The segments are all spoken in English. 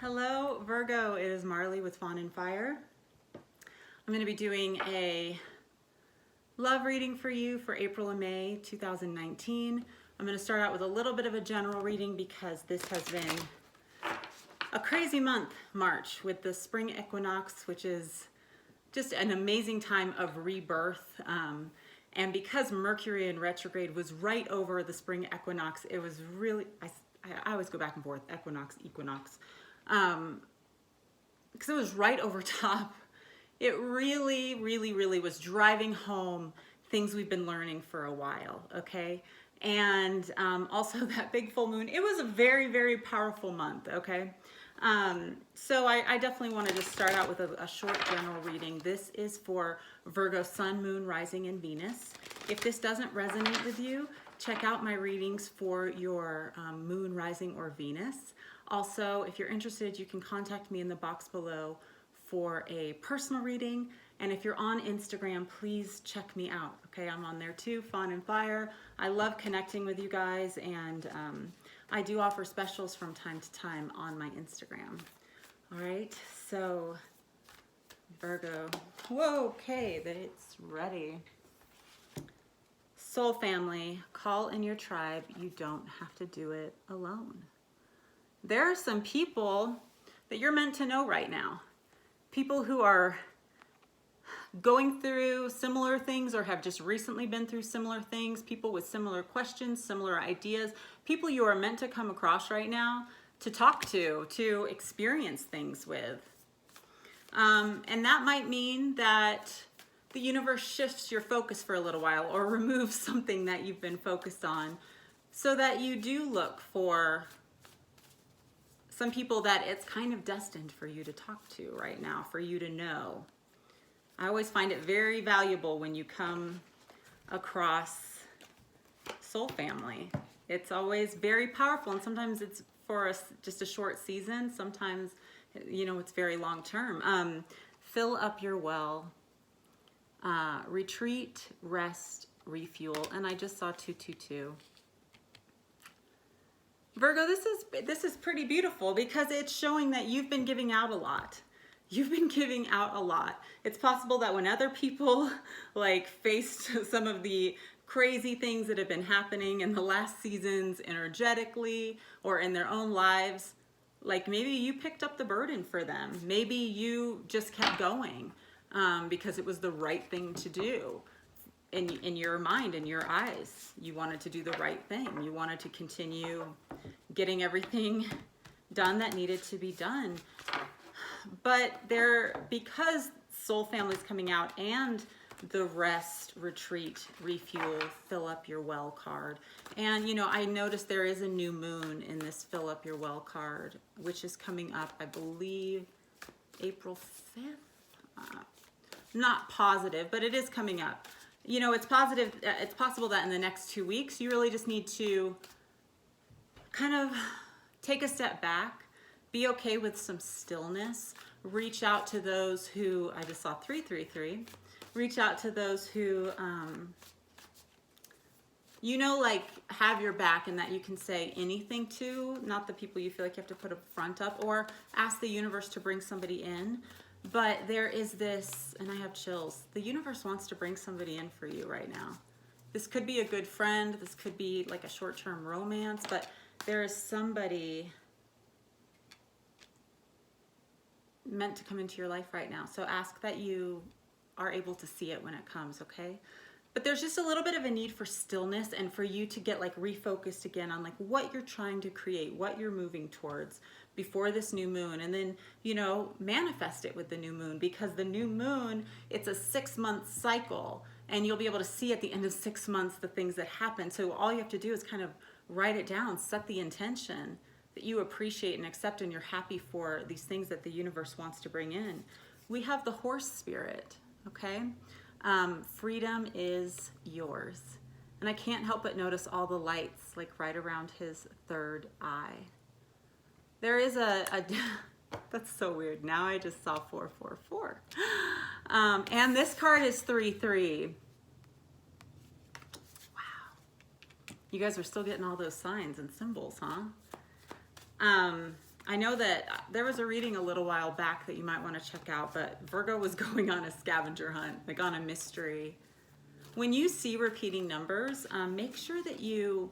Hello, Virgo. It is Marley with Fawn and Fire. I'm going to be doing a love reading for you for April and May 2019. I'm going to start out with a little bit of a general reading because this has been a crazy month, March, with the spring equinox, which is just an amazing time of rebirth. And because Mercury in retrograde was right over the spring equinox, it was really, I always go back and forth, equinox. Because it was right over top. It really was driving home things we've been learning for a while, okay? And also that big full moon, it was a very powerful month, okay? So I definitely wanted to start out with a short general reading. This is for Virgo Sun, Moon, Rising, and Venus. If this doesn't resonate with you, check out my readings for your Moon, Rising, or Venus. Also, if you're interested, you can contact me in the box below for a personal reading. And if you're on Instagram, please check me out. Okay, I'm on there too, Fawn and Fire. I love connecting with you guys, and I do offer specials from time to time on my Instagram. All right, so Virgo. Whoa, okay, it's ready. Soul family, call in your tribe. You don't have to do it alone. There are some people that you're meant to know right now. People who are going through similar things or have just recently been through similar things. People with similar questions, similar ideas. People you are meant to come across right now to talk to experience things with. And that might mean that the universe shifts your focus for a little while or removes something that you've been focused on so that you do look for some people that it's kind of destined for you to talk to right now, for you to know. I always find it very valuable when you come across soul family. It's always very powerful, and sometimes it's for just a short season. Sometimes, you know, it's very long term. Fill up your well. Retreat, rest, refuel. And I just saw 222. Virgo, this is pretty beautiful because it's showing that you've been giving out a lot. You've been giving out a lot. It's possible that when other people like faced some of the crazy things that have been happening in the last seasons energetically or in their own lives, like maybe you picked up the burden for them. Maybe you just kept going because it was the right thing to do. In your mind, in your eyes, you wanted to do the right thing. You wanted to continue getting everything done that needed to be done. But because soul family's coming out and the rest, retreat, refuel, fill up your well card. And you know, I noticed there is a new moon in this fill up your well card, which is coming up, I believe, April 5th. Not positive, but it is coming up. You know, it's positive. It's possible that in the next 2 weeks, you really just need to kind of take a step back, be okay with some stillness, reach out to those who, I just saw 333, reach out to those who, you know, like have your back and that you can say anything to, not the people you feel like you have to put a front up or ask the universe to bring somebody in. But there is this, and I have chills, the universe wants to bring somebody in for you right now. This could be a good friend, this could be like a short-term romance, but there is somebody meant to come into your life right now. So ask that you are able to see it when it comes, okay? But there's just a little bit of a need for stillness and for you to get like refocused again on like what you're trying to create, what you're moving towards before this new moon, and then, you know, manifest it with the new moon, because the new moon, it's a 6-month cycle and you'll be able to see at the end of 6 months the things that happen. So all you have to do is kind of write it down, set the intention that you appreciate and accept and you're happy for these things that the universe wants to bring in. We have the horse spirit, okay? Freedom is yours. And I can't help but notice all the lights like right around his third eye. There is that's so weird. Now I just saw 444. And this card is 33. Wow. You guys are still getting all those signs and symbols, huh? I know that there was a reading a little while back that you might want to check out, but Virgo was going on a scavenger hunt, like on a mystery. When you see repeating numbers, make sure that you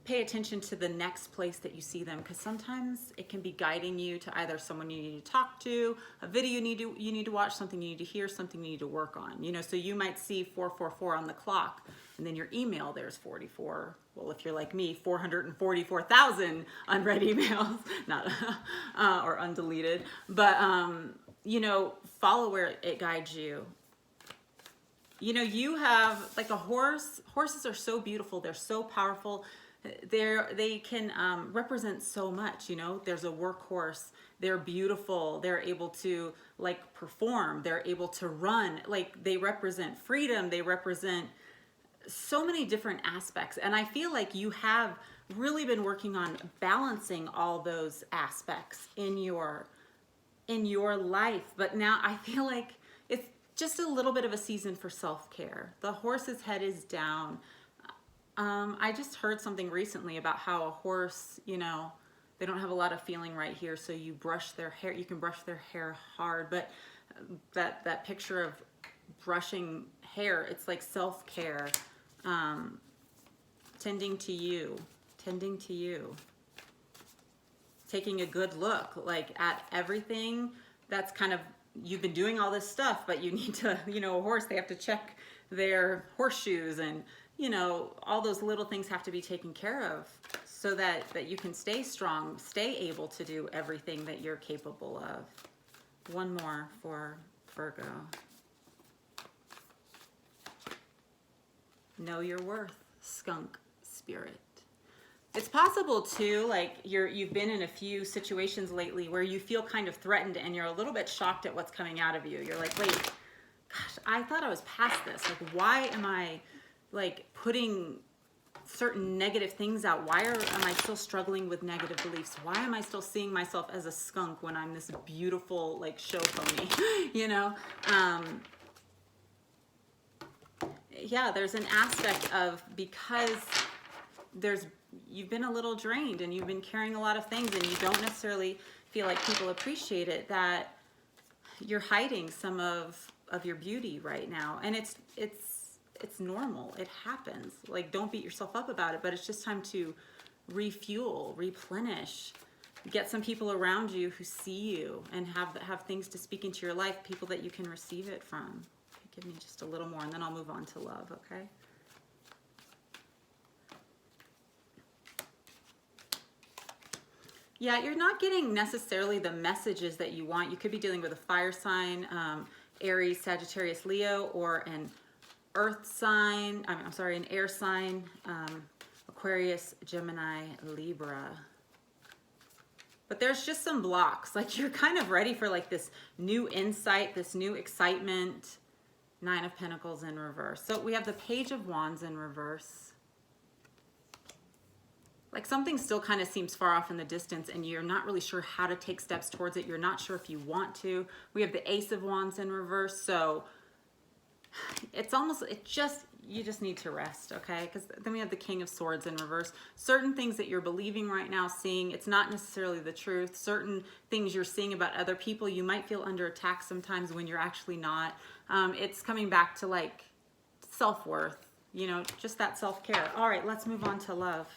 pay attention to the next place that you see them, because sometimes it can be guiding you to either someone you need to talk to, a video you need to watch, something you need to hear, something you need to work on. You know, so you might see 444 on the clock, and then your email there's 44. Well, if you're like me, 444,000 unread emails, not or undeleted. But you know, follow where it guides you. You know, you have like a horse. Horses are so beautiful. They're so powerful. They can represent so much. You know, there's a workhorse. They're beautiful. They're able to like perform. They're able to run. Like they represent freedom. They represent so many different aspects. And I feel like you have really been working on balancing all those aspects in your life. But now I feel like it's just a little bit of a season for self-care. The horse's head is down. I just heard something recently about how a horse, you know, they don't have a lot of feeling right here, so you brush their hair, you can brush their hair hard, but that picture of brushing hair, it's like self-care, tending to you, taking a good look, like at everything that's kind of, you've been doing all this stuff, but you need to, you know, a horse, they have to check their horseshoes, and you know, all those little things have to be taken care of so that you can stay strong, stay able to do everything that you're capable of. One more for Virgo. Know your worth, skunk spirit. It's possible too, like you've been in a few situations lately where you feel kind of threatened and you're a little bit shocked at what's coming out of you. You're like, wait, gosh, I thought I was past this. Like, why am I like putting certain negative things out? Why am I still struggling with negative beliefs? Why am I still seeing myself as a skunk when I'm this beautiful like show pony? You know? Yeah, there's an aspect of, because you've been a little drained and you've been carrying a lot of things and you don't necessarily feel like people appreciate it, that you're hiding some of your beauty right now. And it's normal. It happens. Like, don't beat yourself up about it, but it's just time to refuel, replenish, get some people around you who see you and have things to speak into your life, people that you can receive it from. Okay, give me just a little more and then I'll move on to love, okay? Yeah, you're not getting necessarily the messages that you want. You could be dealing with a fire sign, Aries, Sagittarius, Leo, or an earth sign, an air sign, Aquarius, Gemini, Libra. But there's just some blocks. Like, you're kind of ready for like this new insight, this new excitement. Nine of Pentacles in reverse. So we have the Page of Wands in reverse. Like, something still kind of seems far off in the distance and you're not really sure how to take steps towards it. You're not sure if you want to. We have the Ace of Wands in reverse. So it's almost, you just need to rest, okay? Because then we have the King of Swords in reverse. Certain things that you're believing right now, seeing, it's not necessarily the truth. Certain things you're seeing about other people, you might feel under attack sometimes when you're actually not. It's coming back to like self-worth, you know, just that self-care. All right, let's move on to love.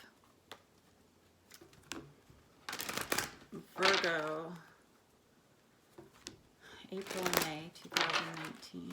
Virgo, April, May 2019.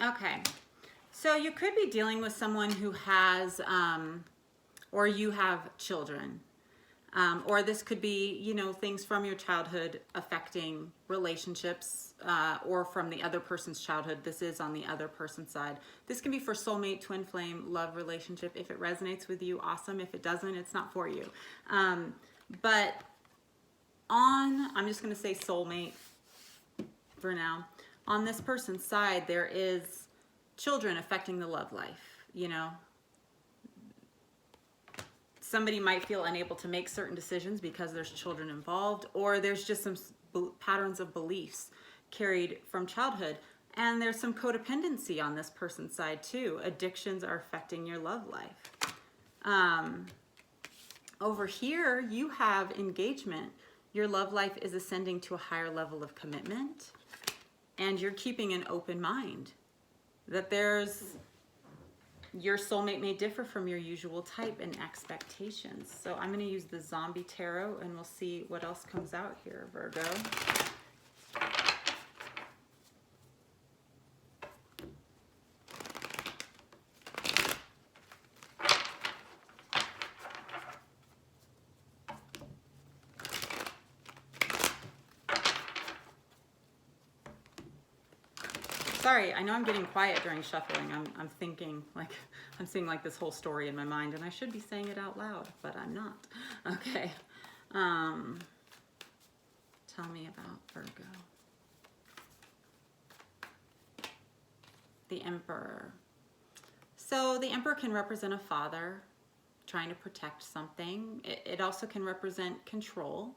Okay, so you could be dealing with someone who has, or you have children. Or this could be, you know, things from your childhood affecting relationships, or from the other person's childhood. This is on the other person's side. This can be for soulmate, twin flame, love relationship. If it resonates with you, awesome. If it doesn't, it's not for you. But I'm just going to say soulmate for now. On this person's side, there is children affecting the love life, you know. Somebody might feel unable to make certain decisions because there's children involved, or there's just some patterns of beliefs carried from childhood. And there's some codependency on this person's side too. Addictions are affecting your love life. Over here, you have engagement. Your love life is ascending to a higher level of commitment, and you're keeping an open mind. That your soulmate may differ from your usual type and expectations. So I'm going to use the Zombie Tarot, and we'll see what else comes out here, Virgo. Sorry, I know I'm getting quiet during shuffling. I'm thinking, like, I'm seeing like this whole story in my mind, and I should be saying it out loud, but I'm not. Okay. Tell me about Virgo. The Emperor. So the Emperor can represent a father trying to protect something. It also can represent control.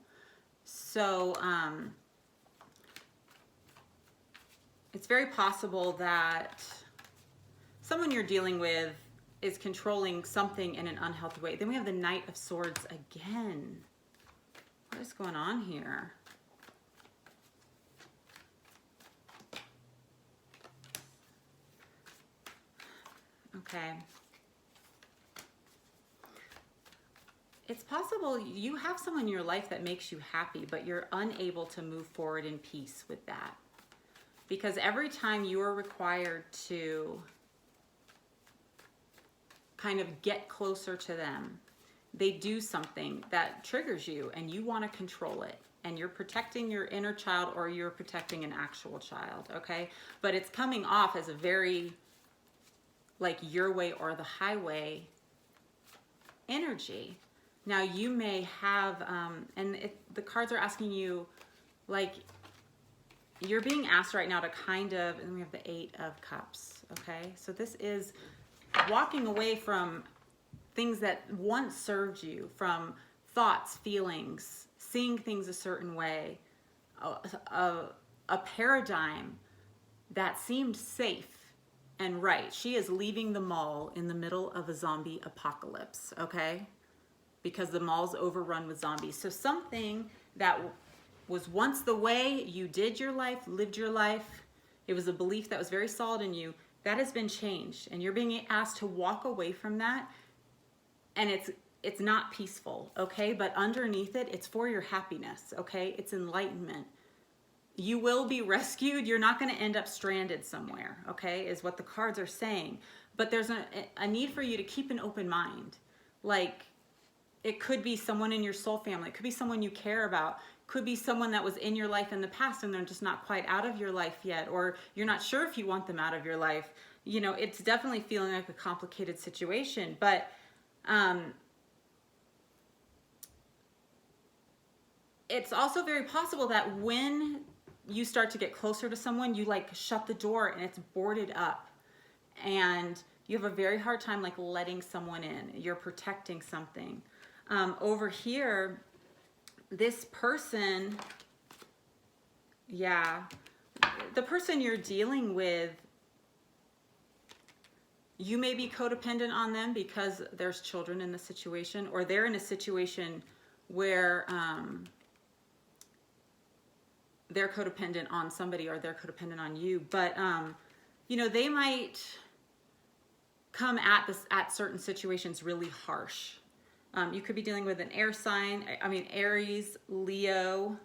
So, it's very possible that someone you're dealing with is controlling something in an unhealthy way. Then we have the Knight of Swords again. What is going on here? Okay. It's possible you have someone in your life that makes you happy, but you're unable to move forward in peace with that. Because every time you are required to kind of get closer to them, they do something that triggers you and you want to control it. And you're protecting your inner child, or you're protecting an actual child, okay? But it's coming off as a very, like, your way or the highway energy. Now you may have, the cards are asking you, like, you're being asked right now to kind of, and we have the 8 of Cups, okay? So this is walking away from things that once served you, from thoughts, feelings, seeing things a certain way, a paradigm that seemed safe and right. She is leaving the mall in the middle of a zombie apocalypse, okay? Because the mall's overrun with zombies. So something that was once the way you did your life, lived your life, it was a belief that was very solid in you, that has been changed. And you're being asked to walk away from that. And it's not peaceful, okay? But underneath it, it's for your happiness, okay? It's enlightenment. You will be rescued. You're not going to end up stranded somewhere, okay? Is what the cards are saying. But there's a need for you to keep an open mind. Like, it could be someone in your soul family. It could be someone you care about. Could be someone that was in your life in the past and they're just not quite out of your life yet, or you're not sure if you want them out of your life. You know, it's definitely feeling like a complicated situation, but it's also very possible that when you start to get closer to someone, you like shut the door and it's boarded up and you have a very hard time like letting someone in. You're protecting something. Over here, this person, yeah, the person you're dealing with, you may be codependent on them because there's children in the situation, or they're in a situation where they're codependent on somebody, or they're codependent on you. But you know, they might come at certain situations really harsh. You could be dealing with an air sign, Aries, Leo.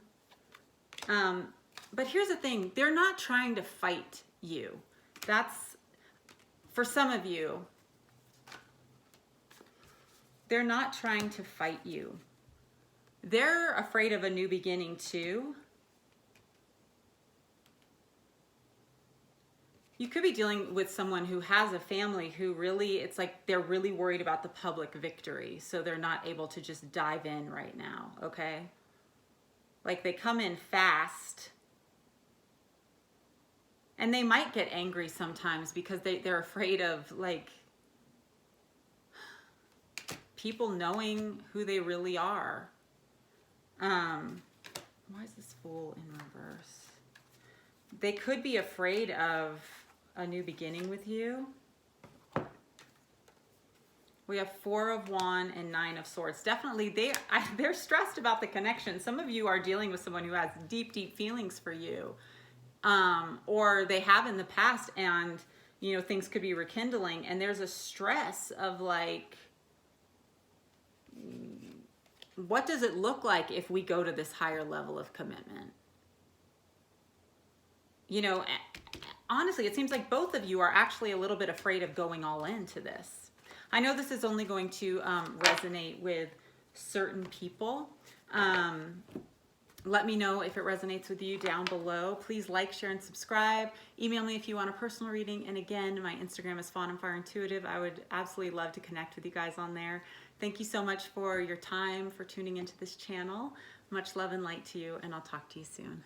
But here's the thing, they're not trying to fight you. That's, for some of you, they're not trying to fight you. They're afraid of a new beginning too. You could be dealing with someone who has a family who really, it's like they're really worried about the public victory, so they're not able to just dive in right now, okay? Like they come in fast, and they might get angry sometimes because they're afraid of like people knowing who they really are. Why is this Fool in reverse? They could be afraid of a new beginning with you. We have 4 of Wands and 9 of Swords. Definitely, they're stressed about the connection. Some of you are dealing with someone who has deep, deep feelings for you. Or they have in the past, and, you know, things could be rekindling. And there's a stress of like, what does it look like if we go to this higher level of commitment? You know, honestly, it seems like both of you are actually a little bit afraid of going all into this. I know this is only going to resonate with certain people. Let me know if it resonates with you down below. Please like, share, and subscribe. Email me if you want a personal reading. And again, my Instagram is Fawn and Fire Intuitive. I would absolutely love to connect with you guys on there. Thank you so much for your time, for tuning into this channel. Much love and light to you, and I'll talk to you soon.